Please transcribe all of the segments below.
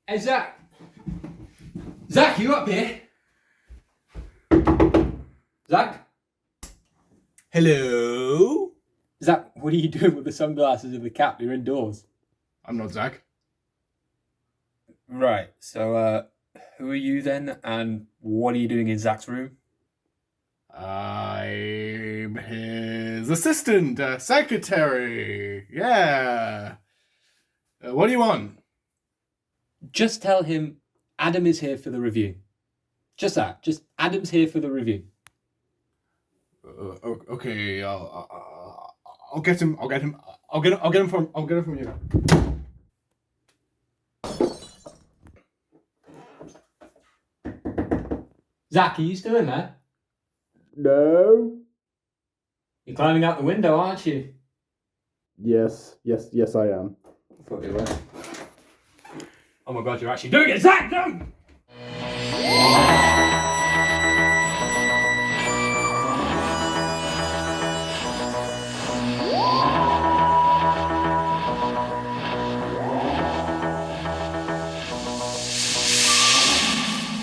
Hey, Zach! Zach, you up here? Zach? Hello? Zach, what are you doing with the sunglasses and the cap? You're indoors. I'm not Zach. Right, so, who are you then, and what are you doing in Zach's room? I'm his assistant, secretary. Yeah. What do you want? Just tell him Adam is here for the review. Just that. Just Adam's here for the review. Okay, I'll get him. I'll get him from you. Zach, are you still in there? No. You're climbing out the window, aren't you? Yes, I am. I thought you were. Oh my god, you're actually doing it, Zach! No!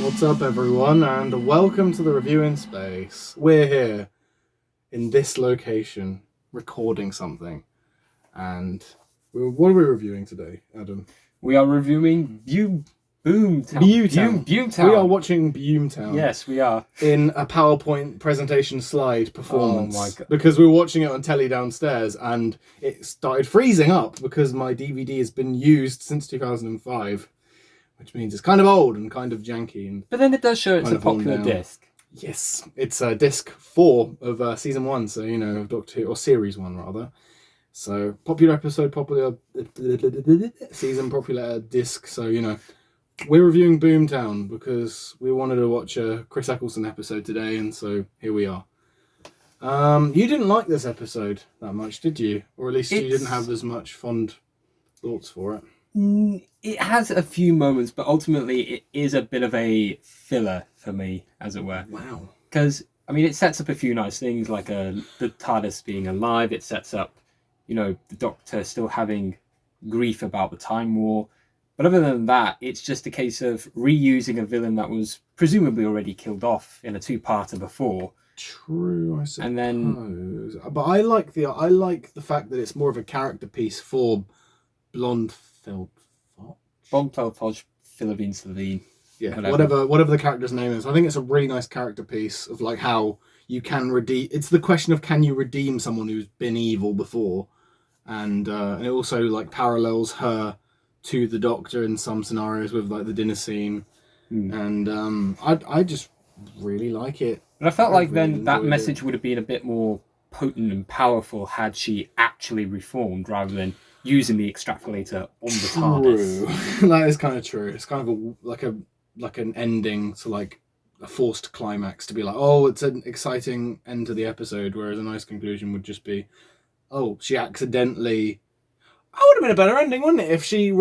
What's up, everyone, and welcome to the Review in Space. We're here in this location recording something. And what are we reviewing today, Adam? We are reviewing Boomtown. We are watching Boomtown. Yes, we are. In a PowerPoint presentation slide performance. Oh my God. Because we were watching it on telly downstairs and it started freezing up because my DVD has been used since 2005. Which means it's kind of old and kind of janky. But then it does show it's kind a of worn popular down. disc. Yes, it's disc 4 of season 1, so of Doctor Who, or series 1 rather. So popular episode, popular season, popular disc. So we're reviewing Boomtown because we wanted to watch a Chris Eccleston episode today, and so here we are. You didn't like this episode that much, did you? Or at least you didn't have as much fond thoughts for it. It has a few moments, but ultimately it is a bit of a filler for me, as it were. Wow. Because, it sets up a few nice things, like the TARDIS being alive. It sets up, the Doctor still having grief about the Time War. But other than that, it's just a case of reusing a villain that was presumably already killed off in a two-parter before. True, I suppose. And then, but I like the fact that it's more of a character piece for Blondfeld Blondfeld Philivine Slovene. Yeah, whatever the character's name is. I think it's a really nice character piece of like how you can redeem. It's the question of can you redeem someone who's been evil before, and it also like parallels her to the Doctor in some scenarios with like the dinner scene, and I just really like it. But I felt like really then that enjoyed message would have been a bit more potent and powerful had she actually reformed rather than using the extrapolator on the TARDIS. True. That is kind of true. It's kind of like an ending to like a forced climax to be like, oh, it's an exciting end to the episode, whereas a nice conclusion would just be, oh, she accidentally. That would have been a better ending, wouldn't it? If she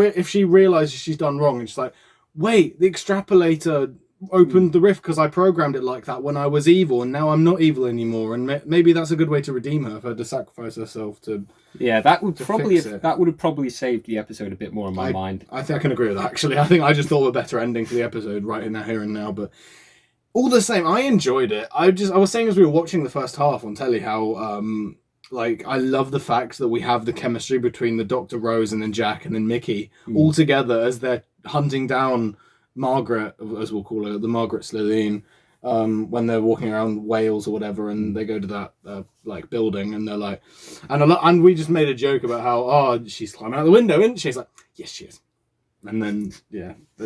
realizes she's done wrong and she's like, wait, the extrapolator opened the rift because I programmed it like that when I was evil, and now I'm not evil anymore, and maybe that's a good way to redeem her, for her to sacrifice herself to. Yeah, that would probably have probably saved the episode a bit more in my mind. I think I can agree with that, actually. I think I just thought of a better ending for the episode right in the here and now, but all the same, I enjoyed it. I was saying as we were watching the first half on telly how I love the fact that we have the chemistry between the Dr. Rose and then Jack and then Mickey all together as they're hunting down Margaret, as we'll call her, the Margaret Slitheen, when they're walking around Wales or whatever, and they go to that building, and they're like, and we just made a joke about how she's climbing out the window, isn't she? She's like, yes, she is. And then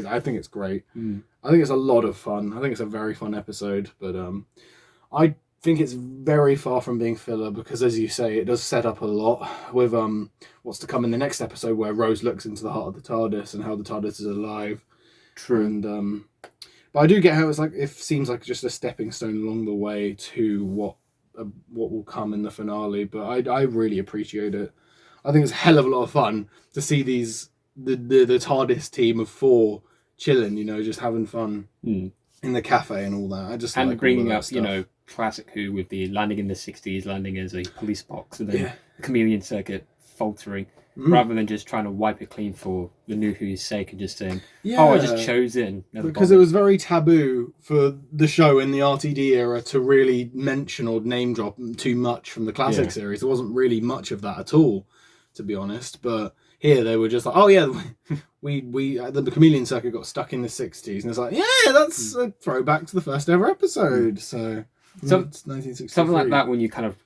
I think it's great. I think it's a lot of fun. I think it's a very fun episode, but I think it's very far from being filler because, as you say, it does set up a lot with what's to come in the next episode, where Rose looks into the heart of the TARDIS and how the TARDIS is alive. True. And but I do get how it seems like just a stepping stone along the way to what will come in the finale. But I really appreciate it. I think it's a hell of a lot of fun to see the TARDIS team of 4 chilling, just having fun in the cafe and all that. I just like bringing all up stuff. classic Who with the landing in the 60s, landing as a police box, and then the chameleon circuit faltering. rather than just trying to wipe it clean for the New Who's sake and just saying, Yeah. "Oh, I just chose it." And never Because it bothered. was very taboo for the show in the RTD era to really mention or name drop too much from the classic Yeah. series. There wasn't really much of that at all, to be honest. But here they were just like, oh yeah, we the Chameleon Circuit got stuck in the 60s, and it's like, yeah, that's a throwback to the first ever episode. So it's 1963. Something like that when you kind of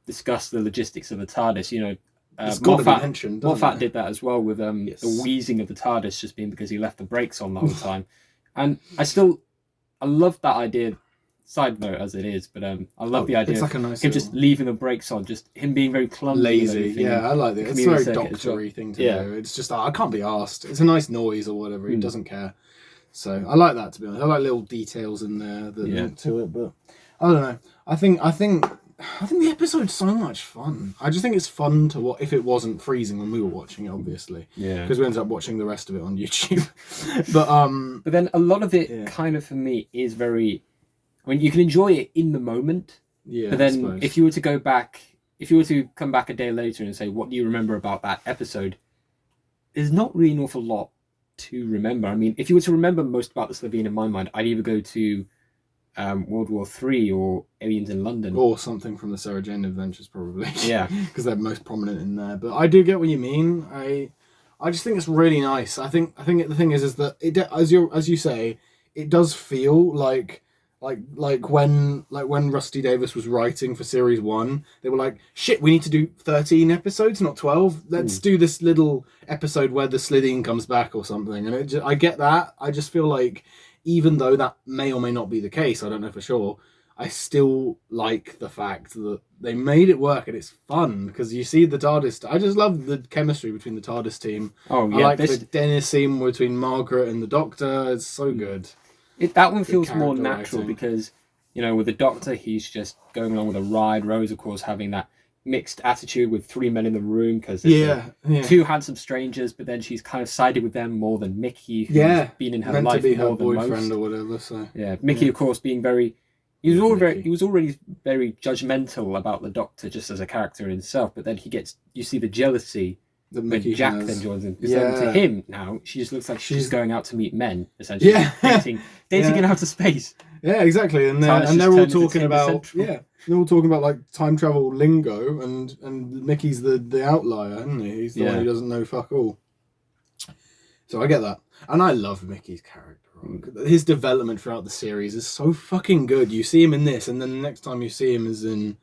discuss the logistics of the TARDIS, you know. It's got to be Moffat, mentioned. doesn't Moffat it? did that as well with Yes. the wheezing of the TARDIS just being because he left the brakes on the whole time. And I love that idea, side note as it is, but I love the idea It's of like a nice him just leaving the brakes on, just him being very clumsy. and lazy. everything. Yeah, I like it. It's a Chameleon very Circuit as well. doctory thing to Yeah. do. It's just, I can't be asked. It's a nice noise or whatever. He Mm. doesn't care. So I like that, to be honest. I like little details in there that Yeah. link to it, but I don't know. I think the episode's so much fun. I just think it's fun to watch if it wasn't freezing when we were watching it, obviously. Yeah. Because we ended up watching the rest of it on YouTube. but But then a lot of it Yeah. kind of for me is very. I mean, you can enjoy it in the moment, yeah. but then if you were to go back, if you were to come back a day later and say, "What do you remember about that episode?" There's not really an awful lot to remember. I mean, if you were to remember most about the Slovene in my mind, I'd either go to World War III or Aliens in London. or something from the Sarah Jane Adventures, probably. Yeah. because they're most prominent in there. But I do get what you mean. I just think it's really nice. I think the thing is that it, as you say, it does feel like when Rusty Davis was writing for series 1, they were like, shit, we need to do 13 episodes, not 12. Let's do this little episode where the Slitheen comes back or something. And I get that. I just feel like even though that may or may not be the case, I don't know for sure, I still like the fact that they made it work and it's fun because you see the TARDIS. I just love the chemistry between the TARDIS team. Oh I yeah, like the Dennis scene between Margaret and the Doctor. It's so good. that one feels more character natural writing. because with the Doctor, he's just going along with a ride. Rose, of course, having that mixed attitude with 3 men in the room because Yeah. 2 handsome strangers, but then she's kind of sided with them more than Mickey, who's been in her meant life to be her more than boyfriend most. or whatever. So Yeah, Mickey, Yeah. of course, being very. He was Mickey. already very judgmental about the Doctor just as a character in himself, but then you see the jealousy that when Mickey Jack has. then joins in. Because then to Yeah. him now, she just looks like she's She's- going out to meet men, essentially. Yeah. dating Yeah. in outer space. Yeah, exactly. And they're, TARDIS just all turned into talking Tinder about Central. they're all talking about like time travel lingo, and Mickey's the outlier, isn't he? He's the one Yeah. who doesn't know fuck all. So I get that, and I love Mickey's character. His development throughout the series is so fucking good. You see him in this, and then the next time you see him is in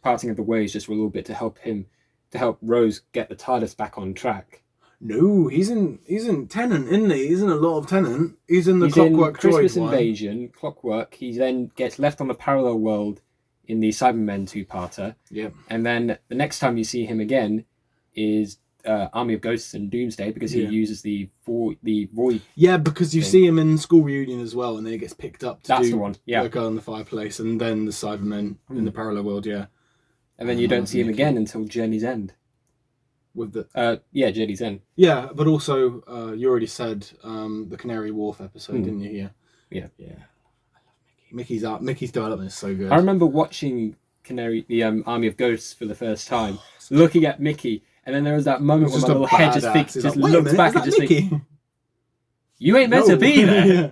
Parting of the ways just for a little bit to help Rose get the TARDIS back on track. no, he's in Tennant, isn't he? He's in a lot of Tennant. He's in the He's Clockwork in Christmas Droid one. Invasion, Clockwork. He then gets left on the parallel world in the Cybermen 2-parter. Yep. And then the next time you see him again is Army of Ghosts and Doomsday because he Yeah. uses the void. Yeah, because you thing. see him in School Reunion as well, and then he gets picked up to That's do the one. Yeah. Work on the Fireplace, and then the Cybermen in the parallel world. Yeah. And then you don't see him again until Journey's End. With the Journey's End. yeah, but also you already said the Canary Wharf episode, didn't you? Yeah. Yeah. Yeah. I love Mickey. Mickey's development is so good. I remember watching the Army of Ghosts for the first time, looking at Mickey, and then there was that moment where He's my little head badass. He's like, "Wait a looks minute, back is and that just Mickey?" thinks, you ain't meant to No. be there. yeah.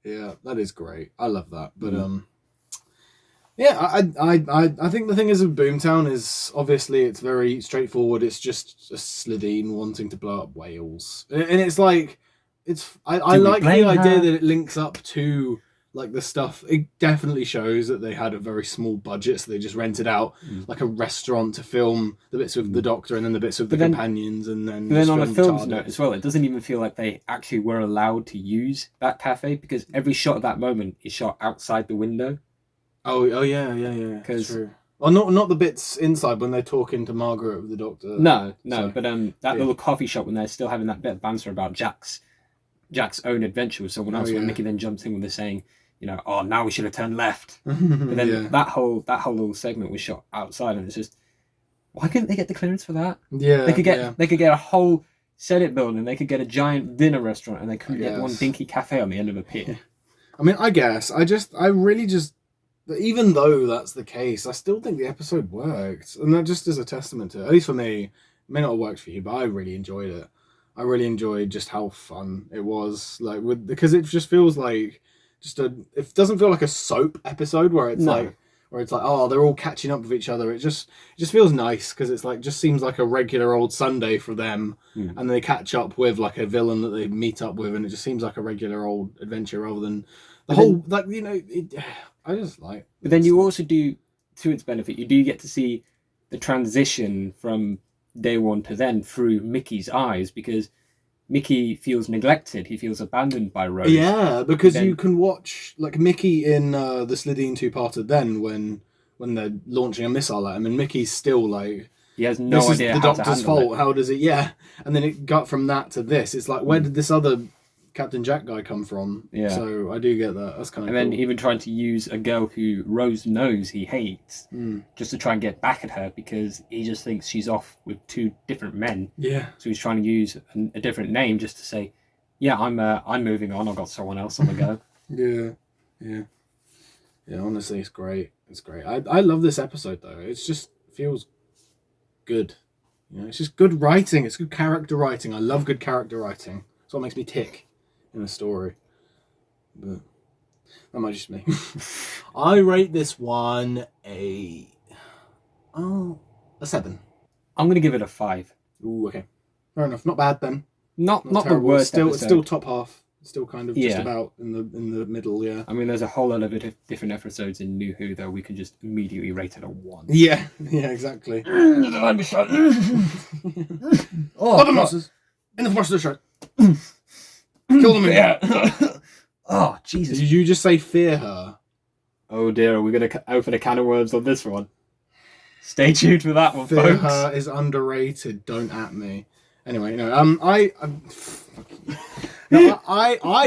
Yeah, that is great. I love that. But yeah, I think the thing is with Boomtown is obviously it's very straightforward. It's just a Slitheen wanting to blow up Wales, and it's like I we like the blame idea her? that it links up to like the stuff. It definitely shows that they had a very small budget, so they just rented out like a restaurant to film the bits with the Doctor and then the bits with the But then- companions, and then But then just on a film film's TARDIS. note as well, it doesn't even feel like they actually were allowed to use that cafe because every shot of that moment is shot outside the window. Oh yeah. 'Cause- True. Well, not the bits inside when they're talking to Margaret with the Doctor. No, So, but that yeah. little coffee shop when they're still having that bit of banter about Jack's own adventure with someone else, Oh, when yeah. Mickey then jumps in with the saying, oh, now we should have turned left. But then yeah. that whole little segment was shot outside, and it's just, why couldn't they get the clearance for that? Yeah, They could get yeah. they could get a whole Senate building, they could get a giant dinner restaurant, and they couldn't I get one guess. dinky cafe on the end of a pier. I mean, I guess I really just, even though that's the case, I still think the episode worked, and that just is a testament to it. At least for me, may not have worked for you, but I really enjoyed it. I really enjoyed just how fun it was, like because it just feels like it doesn't feel like a soap episode where it's No. oh, they're all catching up with each other. It just feels nice because it's like just seems like a regular old Sunday for them, and they catch up with like a villain that they meet up with, and it just seems like a regular old adventure rather than the whole like I just like. But then you also do, to its benefit, you do get to see the transition from day one to then through Mickey's eyes, because Mickey feels neglected. He feels abandoned by Rose. Yeah, because Then- you can watch like Mickey in the Slidine two-parter then when they're launching a missile at him, and Mickey's still like, He has no this is idea the how to Doctor's handle fault. it. How does it? Yeah, and then it got from that to this. It's like, where did this other Captain Jack guy come from? Yeah. So I do get that. That's kind of And cool. then even trying to use a girl who Rose knows he hates just to try and get back at her, because he just thinks she's off with two different men. Yeah. So he's trying to use a different name just to say, yeah, I'm moving on. I've got someone else on the go. Yeah. Honestly, it's great. It's great. I love this episode though. It's just feels good. It's just good writing. It's good character writing. I love good character writing. It's what makes me tick in a story. But that might just me. I rate this one a 7. I'm going to give it a 5. Ooh, okay. Fair enough. Not bad then. Not the terrible. worst It's episode. still top half. It's still kind of just Yeah. about in the middle. Yeah. I mean, there's a whole lot of different episodes in New Who that we can just immediately rate it a 1. Yeah. Yeah. Exactly. Oh, Other monsters in the forest of the shirt. Kill them. Yeah. Oh, Jesus. Did you just say fear her? Oh, dear. Are we going to open a can of worms on this one? Stay tuned for that one, Fear folks. her is underrated. Don't at me. Anyway, no. I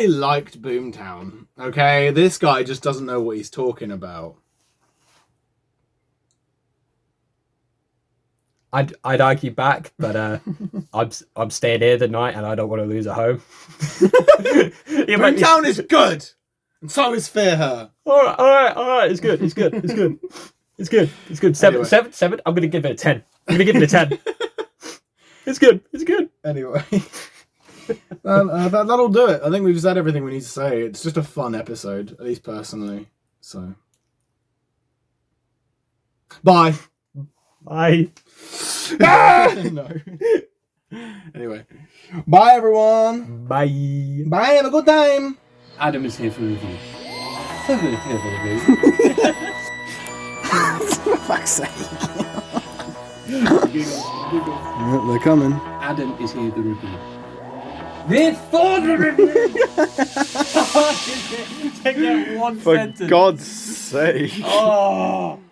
liked Boomtown. Okay, this guy just doesn't know what he's talking about. I'd argue back, but I'm staying here tonight and I don't want to lose a home. Boomtown is good, and so is Fear Her. All right. It's good. It's good. Seven. I'm gonna give it a 10. It's good. Anyway, that'll do it. I think we've said everything we need to say. It's just a fun episode, at least personally. So, bye. Bye. No. Anyway, bye everyone. Bye. Bye. Have a good time. Adam is here for review. For fuck's sake. They're coming. Adam is here to review. Before the review. Take that one For sentence. God's sake. Oh.